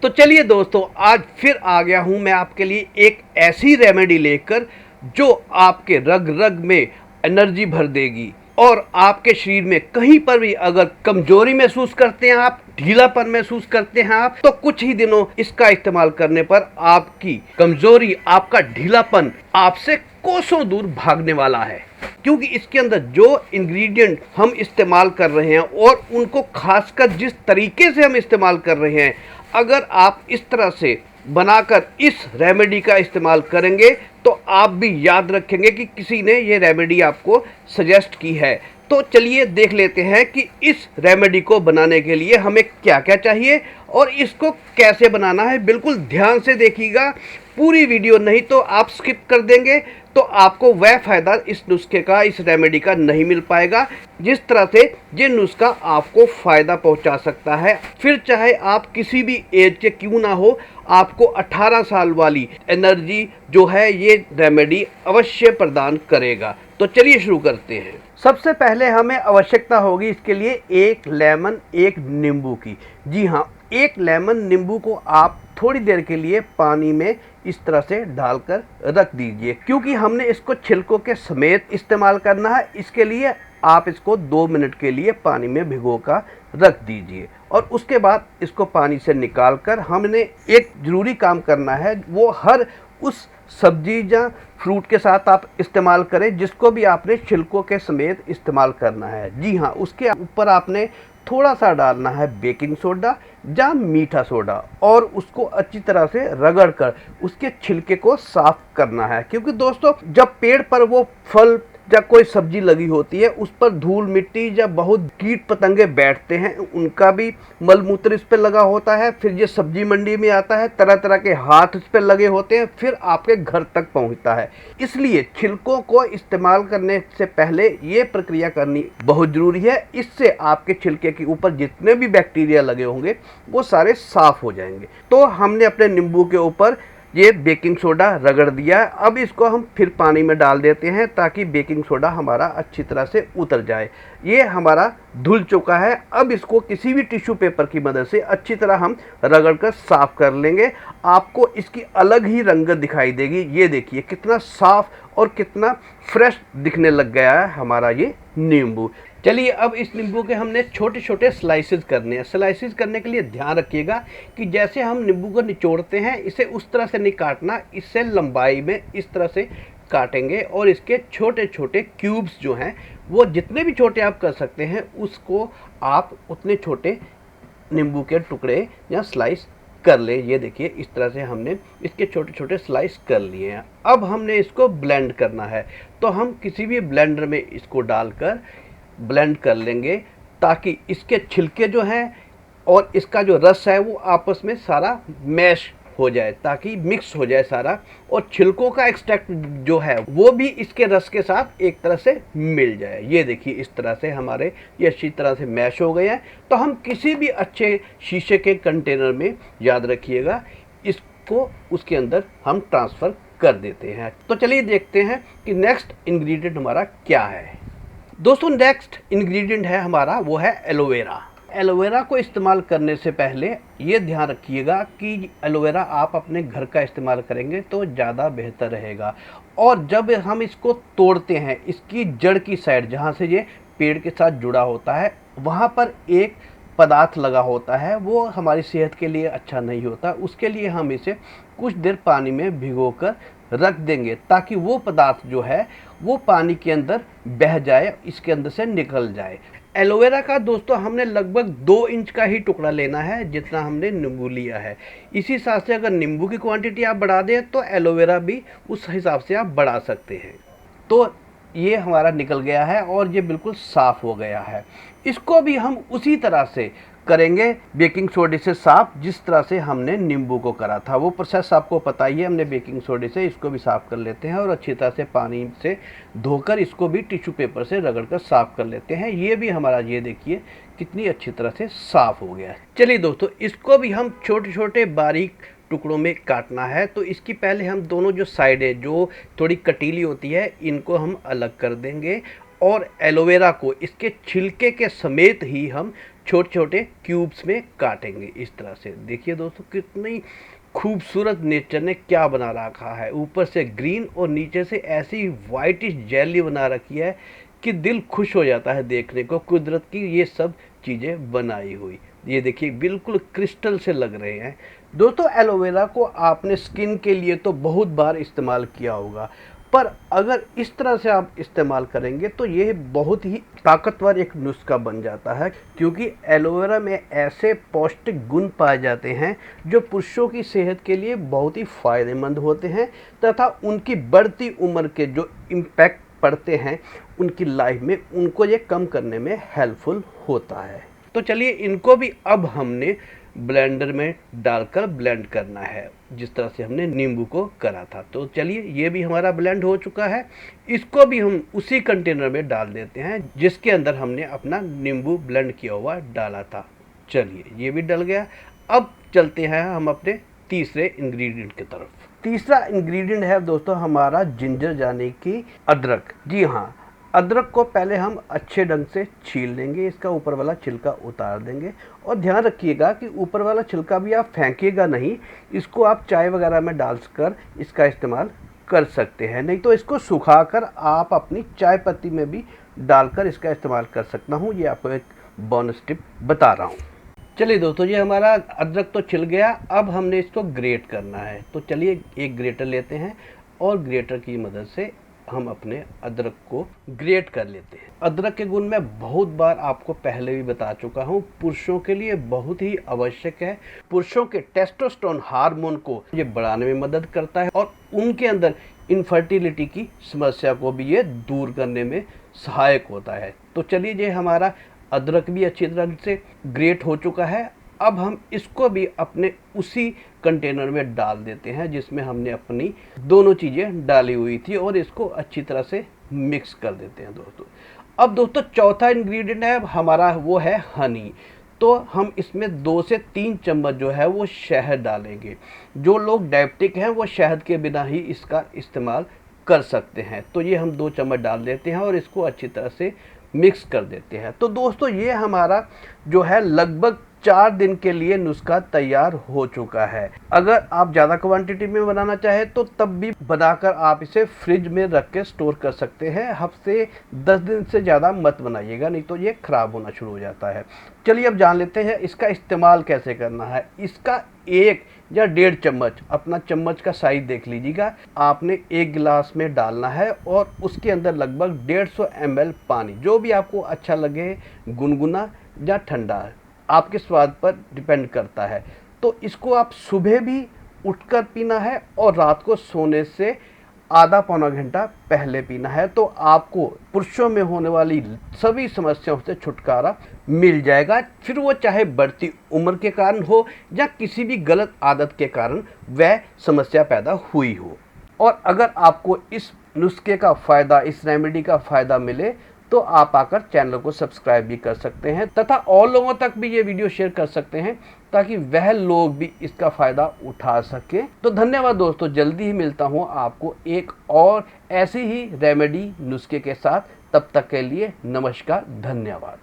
तो चलिए दोस्तों, आज फिर आ गया हूं मैं आपके लिए एक ऐसी रेमेडी लेकर जो आपके रग रग में एनर्जी भर देगी और आपके शरीर में कहीं पर भी अगर कमजोरी महसूस करते हैं आप, ढीलापन महसूस करते हैं आप, तो कुछ ही दिनों इसका इस्तेमाल करने पर आपकी कमजोरी, आपका ढीलापन आपसे कोसों दूर भागने वाला है। क्योंकि इसके अंदर जो इंग्रेडिएंट हम इस्तेमाल कर रहे हैं और उनको खासकर जिस तरीके से हम इस्तेमाल कर रहे हैं, अगर आप इस तरह से बनाकर इस रेमेडी का इस्तेमाल करेंगे तो आप भी याद रखेंगे कि किसी ने ये रेमेडी आपको सजेस्ट की है। तो चलिए देख लेते हैं कि इस रेमेडी को बनाने के लिए हमें क्या क्या चाहिए और इसको कैसे बनाना है। बिल्कुल ध्यान से देखिएगा पूरी वीडियो, नहीं तो आप स्किप कर देंगे तो आपको वह फ़ायदा इस नुस्खे का, इस रेमेडी का नहीं मिल पाएगा जिस तरह से ये नुस्खा आपको फ़ायदा पहुंचा सकता है। फिर चाहे आप किसी भी एज के क्यों ना हो, आपको 18 साल वाली एनर्जी जो है ये रेमेडी अवश्य प्रदान करेगा। तो चलिए शुरू करते हैं। सबसे पहले हमें आवश्यकता होगी इसके लिए एक लेमन, एक नींबू की। जी हाँ, एक लेमन नींबू को आप थोड़ी देर के लिए पानी में इस तरह से डालकर रख दीजिए, क्योंकि हमने इसको छिलकों के समेत इस्तेमाल करना है। इसके लिए आप इसको 2 मिनट के लिए पानी में भिगो कर रख दीजिए और उसके बाद इसको पानी से निकाल कर हमने एक ज़रूरी काम करना है। वो हर उस सब्जी या फ्रूट के साथ आप इस्तेमाल करें जिसको भी आपने छिलकों के समेत इस्तेमाल करना है। जी हाँ, उसके ऊपर आपने थोड़ा सा डालना है बेकिंग सोडा या मीठा सोडा और उसको अच्छी तरह से रगड़कर उसके छिलके को साफ करना है। क्योंकि दोस्तों, जब पेड़ पर वो फल या कोई सब्जी लगी होती है उस पर धूल मिट्टी या बहुत कीट पतंगे बैठते हैं, उनका भी मलमूत्र इस पर लगा होता है। फिर ये सब्जी मंडी में आता है, तरह तरह के हाथ इस पर लगे होते हैं, फिर आपके घर तक पहुंचता है। इसलिए छिलकों को इस्तेमाल करने से पहले ये प्रक्रिया करनी बहुत ज़रूरी है। इससे आपके छिलके के ऊपर जितने भी बैक्टीरिया लगे होंगे वो सारे साफ हो जाएंगे। तो हमने अपने नींबू के ऊपर ये बेकिंग सोडा रगड़ दिया है। अब इसको हम फिर पानी में डाल देते हैं ताकि बेकिंग सोडा हमारा अच्छी तरह से उतर जाए। ये हमारा धुल चुका है। अब इसको किसी भी टिश्यू पेपर की मदद से अच्छी तरह हम रगड़ कर साफ़ कर लेंगे। आपको इसकी अलग ही रंगत दिखाई देगी। ये देखिए कितना साफ़ और कितना फ्रेश दिखने लग गया है हमारा ये नींबू। चलिए, अब इस नींबू के हमने छोटे छोटे स्लाइसेस करने हैं। स्लाइसेस करने के लिए ध्यान रखिएगा कि जैसे हम नींबू को निचोड़ते हैं इसे उस तरह से नहीं काटना, इससे लंबाई में इस तरह से काटेंगे और इसके छोटे छोटे क्यूब्स जो हैं वो जितने भी छोटे आप कर सकते हैं उसको आप उतने छोटे नींबू के टुकड़े या स्लाइस कर ले। ये देखिए इस तरह से हमने इसके छोटे छोटे स्लाइस कर लिए हैं। अब हमने इसको ब्लेंड करना है, तो हम किसी भी ब्लेंडर में इसको डालकर ब्लेंड कर लेंगे ताकि इसके छिलके जो हैं और इसका जो रस है वो आपस में सारा मैश हो जाए, ताकि मिक्स हो जाए सारा, और छिलकों का एक्सट्रैक्ट जो है वो भी इसके रस के साथ एक तरह से मिल जाए। ये देखिए इस तरह से हमारे ये अच्छी तरह से मैश हो गए हैं। तो हम किसी भी अच्छे शीशे के कंटेनर में, याद रखिएगा, इसको उसके अंदर हम ट्रांसफ़र कर देते हैं। तो चलिए देखते हैं कि नेक्स्ट इंग्रेडिएंट हमारा क्या है। दोस्तों, नेक्स्ट इंग्रेडिएंट है हमारा वो है एलोवेरा। एलोवेरा को इस्तेमाल करने से पहले ये ध्यान रखिएगा कि एलोवेरा आप अपने घर का इस्तेमाल करेंगे तो ज़्यादा बेहतर रहेगा। और जब हम इसको तोड़ते हैं, इसकी जड़ की साइड जहाँ से ये पेड़ के साथ जुड़ा होता है वहाँ पर एक पदार्थ लगा होता है, वो हमारी सेहत के लिए अच्छा नहीं होता। उसके लिए हम इसे कुछ देर पानी में भिगोकर रख देंगे ताकि वो पदार्थ जो है वो पानी के अंदर बह जाए, इसके अंदर से निकल जाए। एलोवेरा का दोस्तों हमने लगभग 2 इंच का ही टुकड़ा लेना है जितना हमने नींबू लिया है। इसी हिसाब से अगर नींबू की क्वांटिटी आप बढ़ा दें तो एलोवेरा भी उस हिसाब से आप बढ़ा सकते हैं। तो ये हमारा निकल गया है और ये बिल्कुल साफ़ हो गया है। इसको भी हम उसी तरह से करेंगे बेकिंग सोडे से साफ़ जिस तरह से हमने नींबू को करा था। वो प्रोसेस आपको पता ही है। हमने बेकिंग सोडे से इसको भी साफ़ कर लेते हैं और अच्छी तरह से पानी से धोकर इसको भी टिश्यू पेपर से रगड़ कर साफ़ कर लेते हैं। ये भी हमारा, ये देखिए कितनी अच्छी तरह से साफ़ हो गया है। चलिए दोस्तों, इसको भी हम छोटे छोटे बारीक टुकड़ों में काटना है। तो इसकी पहले हम दोनों जो साइडें जो थोड़ी कटीली होती है इनको हम अलग कर देंगे और एलोवेरा को इसके छिलके के समेत ही हम छोटे छोटे क्यूब्स में काटेंगे इस तरह से। देखिए दोस्तों कितनी खूबसूरत नेचर ने क्या बना रखा है, ऊपर से ग्रीन और नीचे से ऐसी वाइटिश जेली बना रखी है कि दिल खुश हो जाता है देखने को। कुदरत की ये सब चीज़ें बनाई हुई, ये देखिए बिल्कुल क्रिस्टल से लग रहे हैं। दोस्तों एलोवेरा को आपने स्किन के लिए तो बहुत बार इस्तेमाल किया होगा, पर अगर इस तरह से आप इस्तेमाल करेंगे तो ये बहुत ही ताकतवर एक नुस्खा बन जाता है, क्योंकि एलोवेरा में ऐसे पौष्टिक गुण पाए जाते हैं जो पुरुषों की सेहत के लिए बहुत ही फ़ायदेमंद होते हैं तथा उनकी बढ़ती उम्र के जो इम्पैक्ट पड़ते हैं उनकी लाइफ में, उनको ये कम करने में हेल्पफुल होता है। तो चलिए इनको भी अब हमने ब्लेंडर में डालकर ब्लेंड करना है, जिस तरह से हमने नींबू को करा था। तो चलिए ये भी हमारा ब्लेंड हो चुका है, इसको भी हम उसी कंटेनर में डाल देते हैं जिसके अंदर हमने अपना नींबू ब्लेंड किया हुआ डाला था। चलिए ये भी डल गया। अब चलते हैं हम अपने तीसरे इंग्रेडिएंट की तरफ। तीसरा इंग्रेडिएंट है दोस्तों हमारा जिंजर यानी कि अदरक। जी हाँ, अदरक को पहले हम अच्छे ढंग से छील लेंगे, इसका ऊपर वाला छिलका उतार देंगे। और ध्यान रखिएगा कि ऊपर वाला छिलका भी आप फेंकिएगा नहीं, इसको आप चाय वगैरह में डालकर इसका इस्तेमाल कर सकते हैं, नहीं तो इसको सुखाकर आप अपनी चाय पत्ती में भी डालकर इसका इस्तेमाल कर सकता हूँ। ये आपको एक बोनस टिप बता रहा हूँ। चलिए दोस्तों ये हमारा अदरक तो छिल गया, अब हमने इसको ग्रेट करना है। तो चलिए एक ग्रेटर लेते हैं और ग्रेटर की मदद से हम अपने अदरक को ग्रेट कर लेते हैं। अदरक के गुण मैं बहुत बार आपको पहले भी बता चुका हूँ, पुरुषों के लिए बहुत ही आवश्यक है। पुरुषों के टेस्टोस्टेरोन हार्मोन को ये बढ़ाने में मदद करता है और उनके अंदर इनफर्टिलिटी की समस्या को भी ये दूर करने में सहायक होता है। तो चलिए ये हमारा अदरक भी अच्छी तरह से ग्रेट हो चुका है। अब हम इसको भी अपने उसी कंटेनर में डाल देते हैं जिसमें हमने अपनी दोनों चीज़ें डाली हुई थी और इसको अच्छी तरह से मिक्स कर देते हैं दोस्तों। अब दोस्तों चौथा इंग्रेडिएंट है हमारा, वो है हनी। तो हम इसमें 2 से 3 चम्मच जो है वो शहद डालेंगे। जो लोग डायबिटिक हैं वो शहद के बिना ही इसका इस्तेमाल कर सकते हैं। तो ये हम 2 चम्मच डाल देते हैं और इसको अच्छी तरह से मिक्स कर देते हैं। तो दोस्तों ये हमारा जो है लगभग 4 दिन के लिए नुस्खा तैयार हो चुका है। अगर आप ज़्यादा क्वांटिटी में बनाना चाहें तो तब भी बनाकर आप इसे फ्रिज में रख के स्टोर कर सकते हैं। हफ्ते 10 दिन से ज़्यादा मत बनाइएगा, नहीं तो ये ख़राब होना शुरू हो जाता है। चलिए अब जान लेते हैं इसका इस्तेमाल कैसे करना है। इसका 1 या 1.5 चम्मच, अपना चम्मच का साइज देख लीजिएगा, आपने 1 गिलास में डालना है और उसके अंदर लगभग 150 ml पानी, जो भी आपको अच्छा लगे, गुनगुना या ठंडा, आपके स्वाद पर डिपेंड करता है। तो इसको आप सुबह भी उठकर पीना है और रात को सोने से आधा पौना घंटा पहले पीना है। तो आपको पुरुषों में होने वाली सभी समस्याओं से छुटकारा मिल जाएगा, फिर वो चाहे बढ़ती उम्र के कारण हो या किसी भी गलत आदत के कारण वह समस्या पैदा हुई हो। और अगर आपको इस नुस्खे का फ़ायदा, इस रेमेडी का फ़ायदा मिले तो आप आकर चैनल को सब्सक्राइब भी कर सकते हैं तथा और लोगों तक भी ये वीडियो शेयर कर सकते हैं ताकि वह लोग भी इसका फ़ायदा उठा सके। तो धन्यवाद दोस्तों, जल्दी ही मिलता हूँ आपको एक और ऐसी ही रेमेडी नुस्खे के साथ। तब तक के लिए नमस्कार, धन्यवाद।